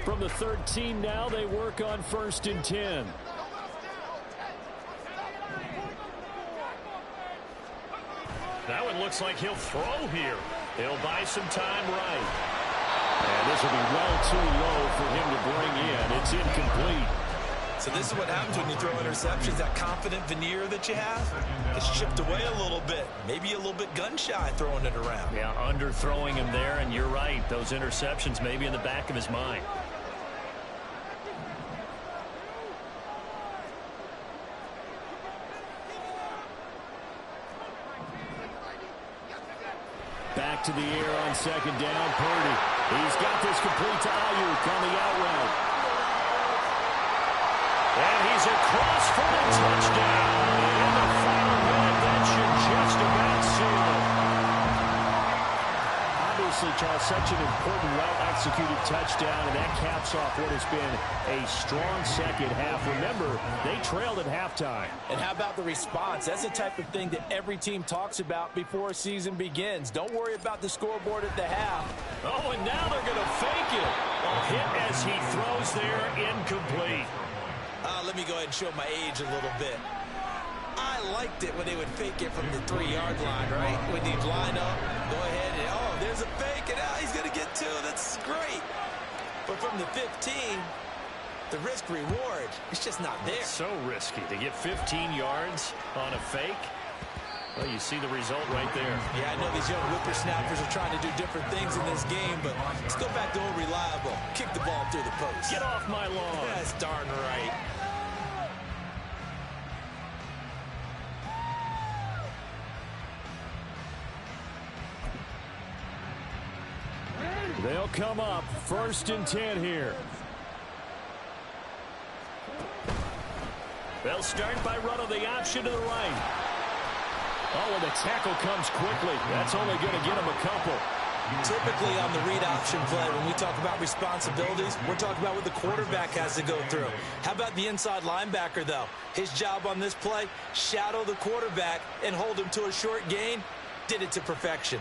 From the 13 now, they work on 1st and 10. That one looks like he'll throw here. He'll buy some time right. And this will be well too low for him to bring in. It's incomplete. So this is what happens when you throw interceptions. That confident veneer that you have, it's chipped away a little bit. Maybe a little bit gun-shy throwing it around. Yeah, underthrowing him there, and you're right. Those interceptions may be in the back of his mind. Back to the air on 2nd down, Purdy. He's got this complete to Ayuk on the out route. And he's across for the touchdown. And the final minute, that should just about seal it. Obviously, Charles, such an important well-executed touchdown, and that caps off what has been a strong second half. Remember, they trailed at halftime. And how about the response? That's the type of thing that every team talks about before a season begins. Don't worry about the scoreboard at the half. Oh, and now they're going to fake it. A hit as he throws there, incomplete. Let me go ahead and show my age a little bit. I liked it when they would fake it from the 3-yard line, right? When they'd line up, go ahead, and oh, there's a fake, and he's going to get 2. That's great. But from the 15, the risk-reward, it's just not there. It's so risky to get 15 yards on a fake. Well, you see the result right there. Yeah, I know these young whippersnappers are trying to do different things in this game, but let's go back to old reliable. Kick the ball through the post. Get off my lawn. That's darn right. They'll come up 1st and 10 here. They'll start by running the option to the right. Oh, and the tackle comes quickly. That's only going to get him a couple. Typically on the read option play, when we talk about responsibilities, we're talking about what the quarterback has to go through. How about the inside linebacker, though? His job on this play, shadow the quarterback and hold him to a short gain. Did it to perfection.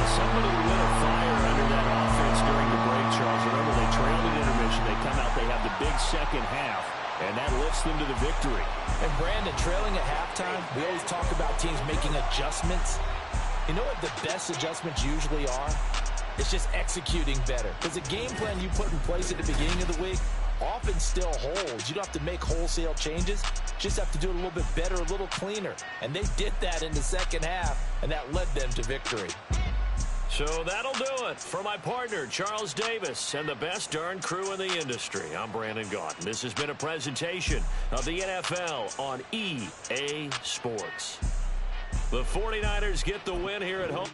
Somebody lit a fire under that offense during the break, Charles. Remember, they trailed in intermission. They come out, they have the big second half, and that lifts them to the victory. And Brandon, trailing at halftime, we always talk about teams making adjustments. You know what the best adjustments usually are? It's just executing better. Because the game plan you put in place at the beginning of the week often still holds. You don't have to make wholesale changes. Just have to do it a little bit better, a little cleaner. And they did that in the second half, and that led them to victory. So that'll do it for my partner, Charles Davis, and the best darn crew in the industry. I'm Brandon Gaudin. This has been a presentation of the NFL on EA Sports. The 49ers get the win here at home.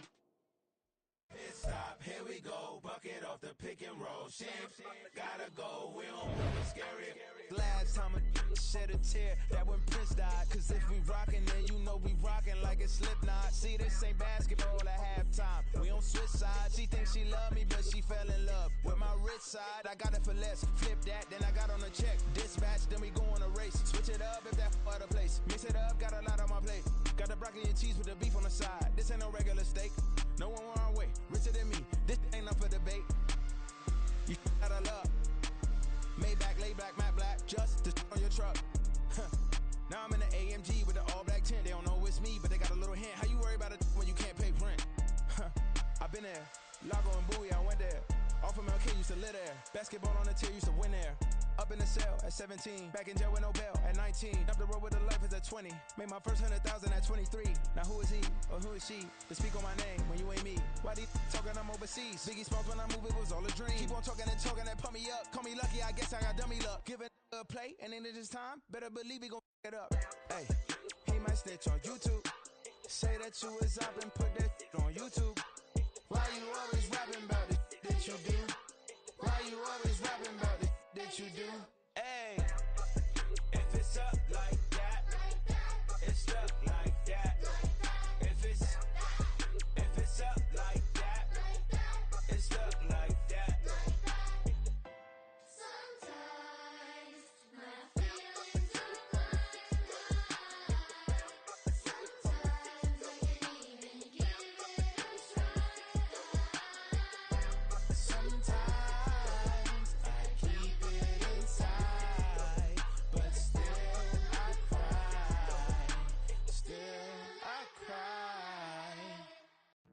Here we go, bucket of off the pick and roll. Shit, gotta go, we don't want it scary. Last time a shed a tear, that when Prince died. Cause if we rockin', then you know we rockin' like it's Slipknot. See, this ain't basketball at halftime. We on switch sides. She thinks she love me, but she fell in love with my rich side. I got it for less. Flip that, then I got on a check. Dispatch, then we go on a race. Switch it up if that other place. Mix it up, got a lot on my plate. Got the broccoli and cheese with the beef on the side. This ain't no regular steak. No one wrong way. Richer than me. This ain't up for debate. You out of luck. Maybach, lay back, matte black, just to on your truck. Now I'm in the AMG with the all black tint. They don't know it's me, but they got a little hint. How you worry about it when you can't pay rent? I've been there. Lago and Bowie, I went there. Off of MLK, used to live there. Basketball on the tier, used to win there. Up in the cell at 17. Back in jail with no bail at 19. Up the road with the life is at 20. Made my first 100,000 at 23. Now who is he or who is she to speak on my name when you ain't me? Why they talking I'm overseas? Biggie Smalls when I move, it was all a dream. Keep on talking and pump me up. Call me lucky, I guess I got dummy luck. Give it a play and then it's time. Better believe he gon' it up. Hey, he might snitch on YouTube. Say that you is up and put that on YouTube. Why you always rapping about it that you do? Why you always rapping about it that you do?